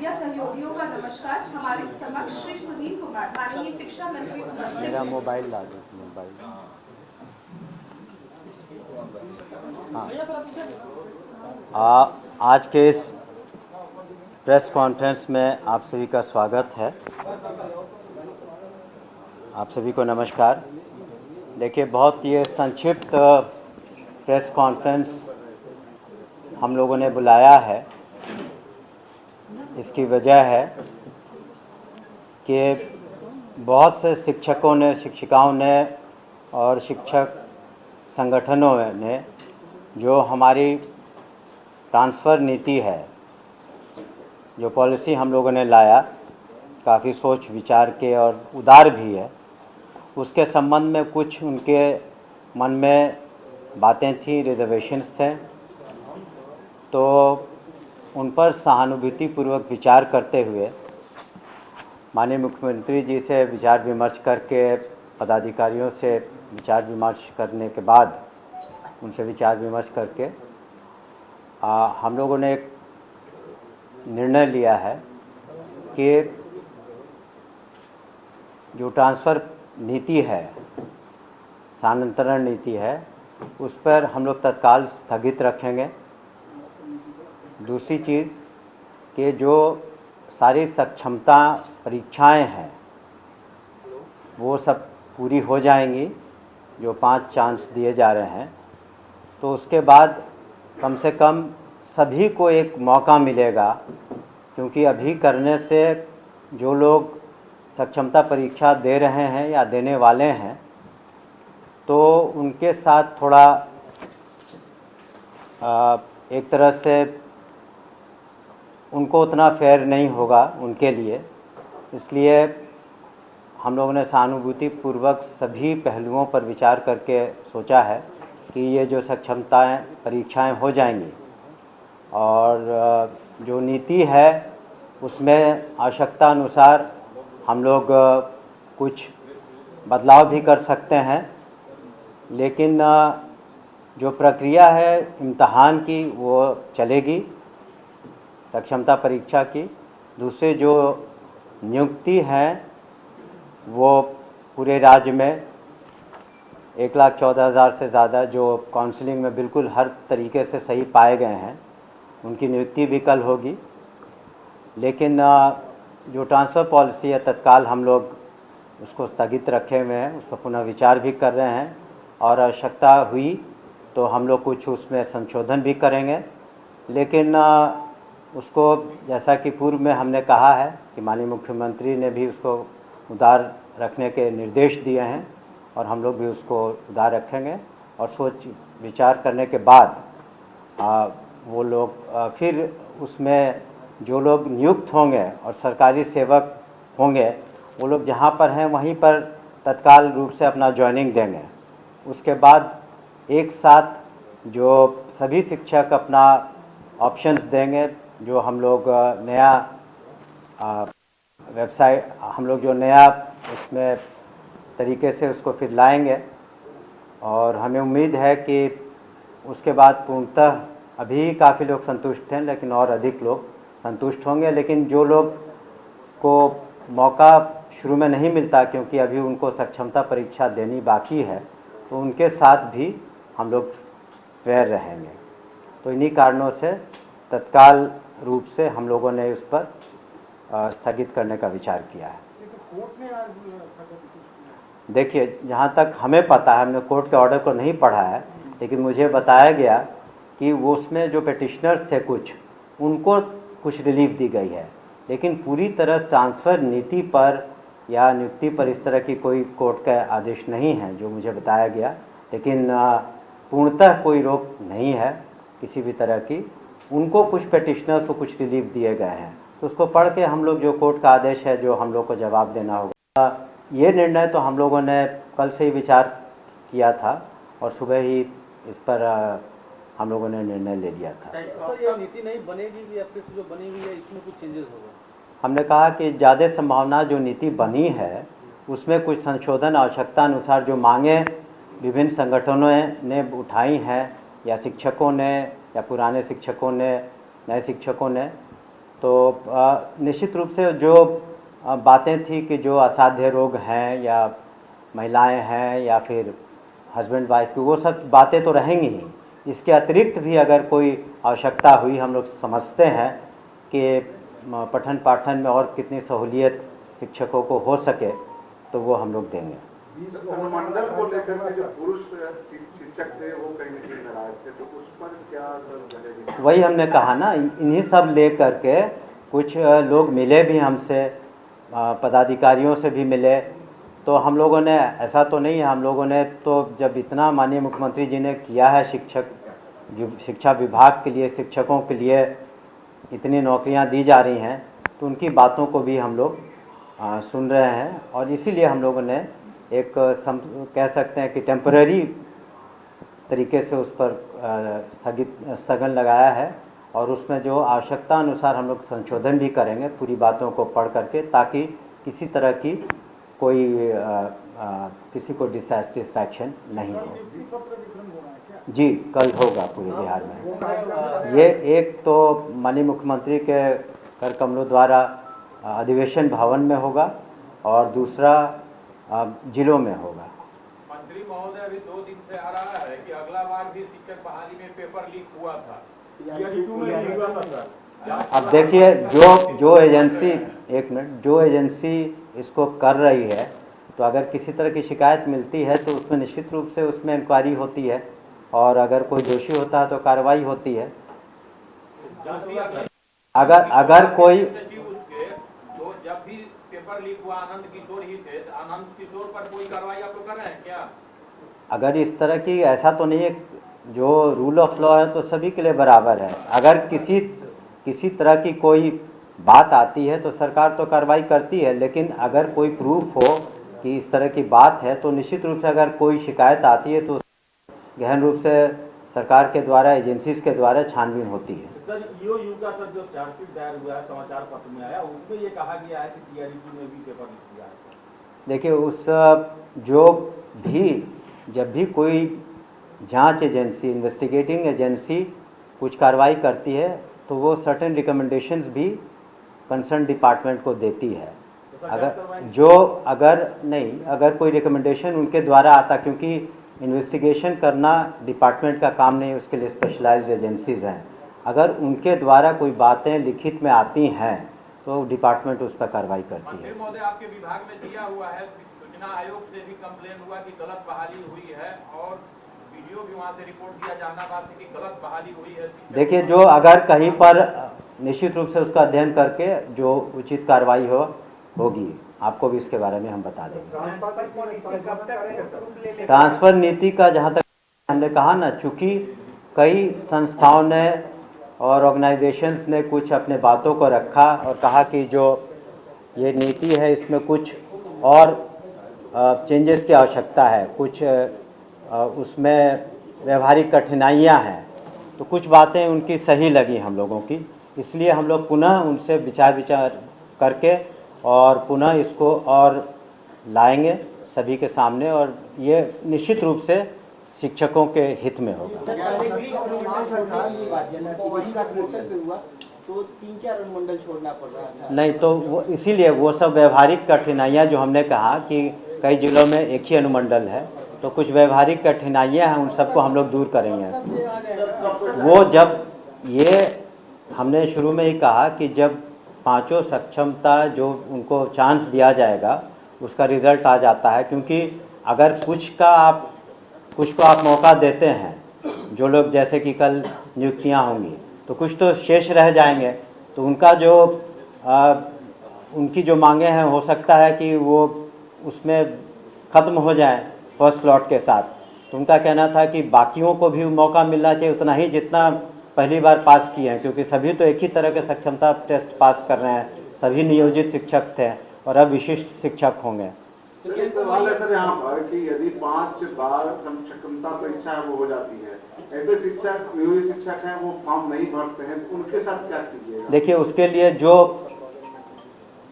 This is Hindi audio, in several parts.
मीडिया सहयोगियों का नमस्कार। हमारे समक्ष श्री सुनील कुमार, माननीय शिक्षा मंत्री मेरा मोबाइल ला दो। मोबाइल आज के इस प्रेस कॉन्फ्रेंस में आप सभी का स्वागत है। आप सभी को नमस्कार। देखिए, बहुत ये संक्षिप्त प्रेस कॉन्फ्रेंस हम लोगों ने बुलाया है। इसकी वजह है कि बहुत से शिक्षकों ने, शिक्षिकाओं ने और शिक्षक संगठनों ने जो हमारी ट्रांसफ़र नीति है, जो पॉलिसी हम लोगों ने लाया, काफ़ी सोच विचार के और उदार भी है, उसके संबंध में कुछ उनके मन में बातें थी, रिजर्वेशंस थे। तो उन पर सहानुभूतिपूर्वक विचार करते हुए माननीय मुख्यमंत्री जी से विचार विमर्श करके, पदाधिकारियों से विचार विमर्श करने के बाद, उनसे विचार विमर्श करके हम लोगों ने एक निर्णय लिया है कि जो ट्रांसफ़र नीति है, स्थानांतरण नीति है, उस पर हम लोग तत्काल स्थगित रखेंगे। दूसरी चीज़ कि जो सारी सक्षमता परीक्षाएं हैं वो सब पूरी हो जाएंगी, जो 5 चांस दिए जा रहे हैं, तो उसके बाद कम से कम सभी को एक मौका मिलेगा, क्योंकि अभी करने से जो लोग सक्षमता परीक्षा दे रहे हैं या देने वाले हैं, तो उनके साथ थोड़ा एक तरह से उनको उतना फेयर नहीं होगा उनके लिए। इसलिए हम लोगों ने सहानुभूतिपूर्वक सभी पहलुओं पर विचार करके सोचा है कि ये जो सक्षमताएं परीक्षाएं हो जाएंगी और जो नीति है उसमें आवश्यकता अनुसार हम लोग कुछ बदलाव भी कर सकते हैं, लेकिन जो प्रक्रिया है इम्तहान की वो चलेगी, सक्षमता परीक्षा की। दूसरे जो नियुक्ति हैं वो पूरे राज्य में 1,14,000 से ज़्यादा जो काउंसलिंग में बिल्कुल हर तरीके से सही पाए गए हैं, उनकी नियुक्ति भी कल होगी। लेकिन जो ट्रांसफ़र पॉलिसी है, तत्काल हम लोग उसको स्थगित रखे हुए हैं, उस पर पुनः विचार भी कर रहे हैं और आवश्यकता हुई तो हम लोग कुछ उसमें संशोधन भी करेंगे। लेकिन उसको, जैसा कि पूर्व में हमने कहा है कि माननीय मुख्यमंत्री ने भी उसको उदार रखने के निर्देश दिए हैं और हम लोग भी उसको उदार रखेंगे और सोच विचार करने के बाद वो लोग फिर उसमें जो लोग नियुक्त होंगे और सरकारी सेवक होंगे, वो लोग जहाँ पर हैं वहीं पर तत्काल रूप से अपना ज्वाइनिंग देंगे। उसके बाद एक साथ जो सभी शिक्षक अपना ऑप्शंस देंगे, जो हम लोग नया वेबसाइट, हम लोग जो नया उसमें तरीके से उसको फिर लाएंगे और हमें उम्मीद है कि उसके बाद पूर्णतः, अभी काफ़ी लोग संतुष्ट हैं लेकिन और अधिक लोग संतुष्ट होंगे। लेकिन जो लोग को मौका शुरू में नहीं मिलता क्योंकि अभी उनको सक्षमता परीक्षा देनी बाकी है, तो उनके साथ भी हम लोग फेयर रहेंगे। तो इन्हीं कारणों से तत्काल रूप से हम लोगों ने उस पर स्थगित करने का विचार किया है। देखिए, जहाँ तक हमें पता है, हमने कोर्ट के ऑर्डर को नहीं पढ़ा है, लेकिन मुझे बताया गया कि वो उसमें जो पेटिशनर्स थे कुछ, उनको कुछ रिलीफ दी गई है, लेकिन पूरी तरह ट्रांसफ़र नीति पर या नियुक्ति पर इस तरह की कोई कोर्ट का आदेश नहीं है जो मुझे बताया गया। लेकिन पूर्णतः कोई रोक नहीं है किसी भी तरह की। उनको कुछ पेटिशनर्स को कुछ रिलीफ दिए गए हैं, तो उसको पढ़ के हम लोग, जो कोर्ट का आदेश है जो हम लोग को जवाब देना होगा। ये निर्णय तो हम लोगों ने कल से ही विचार किया था और सुबह ही इस पर हम लोगों ने निर्णय ले लिया था। तो ये नीति नहीं बनेगी या फिर जो बनी हुई है इसमें कुछ चेंजेस होगा? हमने कहा कि ज़्यादा संभावना जो नीति बनी है उसमें कुछ संशोधन आवश्यकता अनुसार, जो मांगे विभिन्न संगठनों ने उठाई हैं या शिक्षकों ने या पुराने शिक्षकों ने, नए शिक्षकों ने, तो निश्चित रूप से जो बातें थी कि जो असाध्य रोग हैं या महिलाएं हैं या फिर हस्बैंड वाइफ की, वो सब बातें तो रहेंगी ही। इसके अतिरिक्त भी अगर कोई आवश्यकता हुई, हम लोग समझते हैं कि पठन पाठन में और कितनी सहूलियत शिक्षकों को हो सके, तो वो हम लोग देंगे। अनुमंडल को लेकर के जो पुरुष शिक्षक थे वो कहीं न कहीं नाराज थे, तो उस पर क्या असर? वही हमने कहा ना, इन्हीं सब ले करके कुछ लोग मिले भी हमसे, पदाधिकारियों से भी मिले, तो हम लोगों ने, ऐसा तो नहीं है, हम लोगों ने तो जब इतना माननीय मुख्यमंत्री जी ने किया है शिक्षा विभाग के लिए, शिक्षकों के लिए इतनी नौकरियां दी जा रही हैं, तो उनकी बातों को भी हम लोग सुन रहे हैं। और इसीलिए हम लोगों ने एक कह सकते हैं कि टेम्पररी तरीके से उस पर स्थगन लगाया है, और उसमें जो आवश्यकता अनुसार हम लोग संशोधन भी करेंगे पूरी बातों को पढ़ करके, ताकि किसी तरह की कोई किसी को डिससेटिस्फैक्शन नहीं हो। जी, कल होगा पूरे बिहार में। ये एक तो माननीय मुख्यमंत्री के कर कमलों द्वारा अधिवेशन भवन में होगा, और दूसरा जिलों में होगा। मंत्री महोदय, अभी 2 दिन से आ रहा है कि अगला बार भी शिक्षक बहाली में पेपर लीक हुआ था। अब देखिए, जो एजेंसी, एक मिनट, जो एजेंसी इसको कर रही है, तो अगर किसी तरह की शिकायत मिलती है तो उसमें निश्चित रूप से उसमें इंक्वायरी होती है, और अगर कोई दोषी होता है तो कार्रवाई होती है। अगर कोई, तो जब भी पेपर लीक हुआ आनंद किशोर ही थे, तो आनंद किशोर पर कोई कार्रवाई आप लोग कर रहे हैं क्या? अगर इस तरह की, ऐसा तो नहीं है, जो रूल ऑफ लॉ है तो सभी के लिए बराबर है। अगर किसी तरह की कोई बात आती है तो सरकार तो कार्रवाई करती है, लेकिन अगर कोई प्रूफ हो कि इस तरह की बात है, तो निश्चित रूप से अगर कोई शिकायत आती है तो गहन रूप से सरकार के द्वारा, एजेंसीज के द्वारा छानबीन होती है। सर, ईओयू का सर जो चार्जशीट दायर हुआ है, समाचार पत्र में आया, उसमें ये कहा गया है कि टीआरईटी में भी पेपर लीक किया है। देखिए, उस जो भी, जब भी कोई जांच एजेंसी, इन्वेस्टिगेटिंग एजेंसी कुछ कार्रवाई करती है, तो वो सर्टेन रिकमेंडेशंस भी कंसर्न डिपार्टमेंट को देती है। अगर कोई रिकमेंडेशन उनके द्वारा आता, क्योंकि इन्वेस्टिगेशन करना डिपार्टमेंट का काम नहीं, उसके लिए स्पेशलाइज्ड एजेंसीज हैं। अगर उनके द्वारा कोई बातें लिखित में आती हैं तो डिपार्टमेंट उस पर कार्रवाई करती है। मंत्री महोदय, आपके विभाग में दिया हुआ है, सूचना आयोग से भी कंप्लेन हुआ कि गलत बहाली हुई है, और वीडियो भी वहाँ से रिपोर्ट दिया जाना बात है कि गलत बहाली हुई है। देखिए, जो अगर कहीं पर निश्चित रूप से उसका अध्ययन करके जो उचित कार्रवाई होगी, आपको भी इसके बारे में हम बता देंगे। ट्रांसफर नीति का जहाँ तक हमने कहा ना, चूँकि कई संस्थाओं ने और ऑर्गेनाइजेशंस ने कुछ अपने बातों को रखा और कहा कि जो ये नीति है इसमें कुछ और चेंजेस की आवश्यकता है, कुछ उसमें व्यवहारिक कठिनाइयाँ हैं, तो कुछ बातें उनकी सही लगी हम लोगों की, इसलिए हम लोग पुनः उनसे विचार करके और पुनः इसको और लाएंगे सभी के सामने, और ये निश्चित रूप से शिक्षकों के हित में होगा। तो 3-4 अनुमंडल छोड़ना पड़ रहा था। नहीं, तो वो इसीलिए वो सब व्यवहारिक कठिनाइयाँ जो हमने कहा कि कई जिलों में एक ही अनुमंडल है, तो कुछ व्यवहारिक कठिनाइयाँ हैं, उन सबको हम लोग दूर करेंगे। वो जब ये हमने शुरू में ही कहा कि जब पांचों सक्षमता जो उनको चांस दिया जाएगा उसका रिजल्ट आ जाता है, क्योंकि अगर कुछ को आप मौका देते हैं, जो लोग जैसे कि कल नियुक्तियां होंगी तो कुछ तो शेष रह जाएंगे, तो उनका जो उनकी जो मांगे हैं हो सकता है कि वो उसमें ख़त्म हो जाए फर्स्ट लॉट के साथ। तो उनका कहना था कि बाकियों को भी मौका मिलना चाहिए उतना ही जितना पहली बार पास किए हैं, क्योंकि सभी तो एक ही तरह के सक्षमता टेस्ट पास कर रहे हैं, सभी नियोजित शिक्षक थे और अब विशिष्ट शिक्षक होंगे। तो एक सवाल है सर यहाँ पर कि यदि 5 बार सक्षमता परीक्षा वो हो जाती है, ऐसे शिक्षक हैं वो फॉर्म नहीं भरते हैं, तो उनके साथ क्या कीजिएगा? देखिए, उसके लिए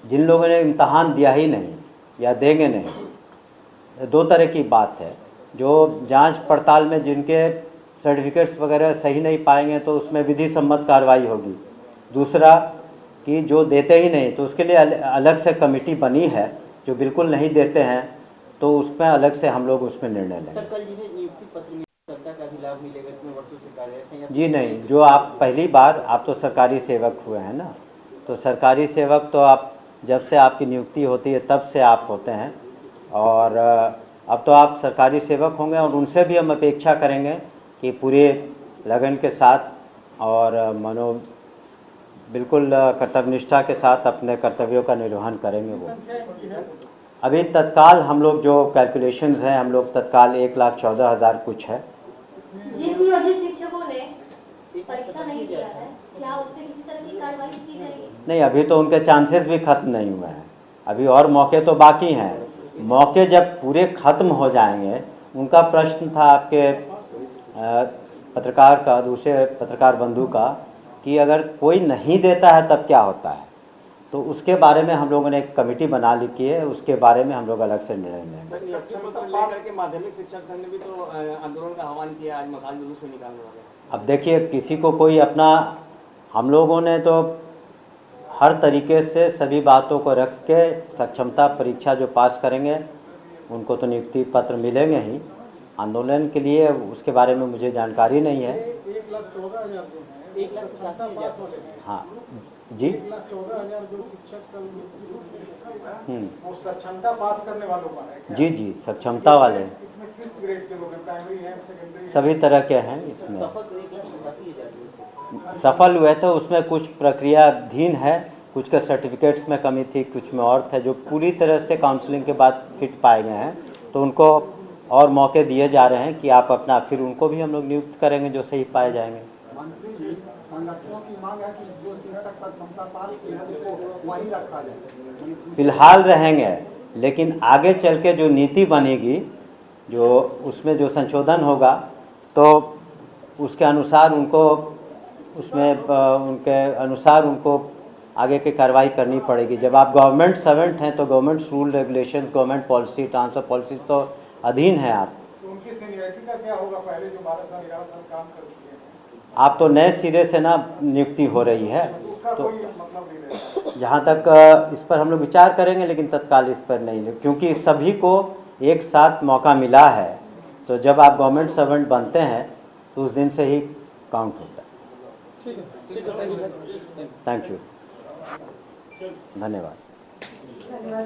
जिन लोगों ने इम्तहान दिया ही नहीं या देंगे नहीं, 2 तरह की बात है। जो जांच पड़ताल में जिनके सर्टिफिकेट्स वगैरह सही नहीं पाएंगे तो उसमें विधि सम्मत कार्रवाई होगी। दूसरा कि जो देते ही नहीं तो उसके लिए अलग से कमेटी बनी है, जो बिल्कुल नहीं देते हैं तो उसमें अलग से हम लोग उसमें निर्णय लेंगे। सर कल जिन्हें नियुक्ति पत्र में जनता का भी लाभ मिलेगा, इतने वर्षों से कार्यरत हैं या जी नहीं, जो आप पहली बार, आप तो सरकारी सेवक हुए हैं ना, तो सरकारी सेवक तो आप जब से आपकी नियुक्ति होती है तब से आप होते हैं, और अब तो आप सरकारी सेवक होंगे और उनसे भी हम अपेक्षा करेंगे कि पूरे लगन के साथ और बिल्कुल कर्तव्यनिष्ठा के साथ अपने कर्तव्यों का निर्वहन करेंगे। वो अभी तत्काल हम लोग जो कैलकुलेशंस हैं, हम लोग तत्काल 1,14,000 कुछ है। जिन नियोजित शिक्षकों ने परीक्षा नहीं दिया है, क्या उस पर किसी तरह की कार्रवाई की जाएगी? नहीं, अभी तो उनके चांसेस भी खत्म नहीं हुए हैं, अभी और मौके तो बाकी हैं। मौके जब पूरे खत्म हो जाएंगे, उनका प्रश्न था आपके पत्रकार का, दूसरे पत्रकार बंधु का, कि अगर कोई नहीं देता है तब क्या होता है, तो उसके बारे में हम लोगों ने एक कमेटी बना लिखी है, उसके बारे में हम लोग अलग से निर्णय लेंगे। लेकर के माध्यमिक शिक्षक संघ ने भी तो आंदोलन का आह्वान किया, आज मकान जुलूस में निकालने वाले। अब देखिए, किसी को कोई अपना, हम लोगों ने तो हर तरीके से सभी बातों को रख के सक्षमता परीक्षा जो पास करेंगे उनको तो नियुक्ति पत्र मिलेंगे ही। आंदोलन के लिए उसके बारे में मुझे जानकारी नहीं है। 1,14,000 जो है, 1,85,000 हाँ जी, 1,14,000 जो शिक्षक वो सक्षमता पास करने वालों का है क्या? जी जी, सक्षमता वाले इसमें किस ग्रेड के लोग हैं? प्राइमरी है, सेकेंडरी? सभी तरह के हैं इसमें। सफल 1,88,000 सफल हुए तो उसमें कुछ प्रक्रियाधीन है, कुछ के सर्टिफिकेट्स में कमी थी, कुछ में और थे, जो पूरी तरह से काउंसलिंग के बाद फिट पाए गए हैं, तो उनको और मौके दिए जा रहे हैं कि आप अपना, फिर उनको भी हम लोग नियुक्त करेंगे जो सही पाए जाएंगे। मंत्री जी, संगठनों की मांग है कि जो शिक्षक सक्षमता पास की है उसको वहीं रखा जाए। फिलहाल रहेंगे, लेकिन आगे चल के जो नीति बनेगी, जो उसमें जो संशोधन होगा, तो उसके अनुसार उनको, उसमें उनके अनुसार उनको आगे की कार्रवाई करनी पड़ेगी। जब आप गवर्नमेंट सर्वेंट हैं तो government rule regulations, government policy, transfer policy तो अधीन है आप। तो उनकी सीनियरिटी का क्या होगा? पहले जो 12 साल 11 साल काम कर चुके हैं, आप तो नए सिरे से ना नियुक्ति हो रही है, उसका तो कोई मतलब नहीं रहेगा। जहाँ तक इस पर हम लोग विचार करेंगे, लेकिन तत्काल इस पर नहीं, क्योंकि सभी को एक साथ मौका मिला है। तो जब आप गवर्नमेंट सर्वेंट बनते हैं तो उस दिन से ही काउंट होता है। थैंक यू, धन्यवाद। धन्यवाद।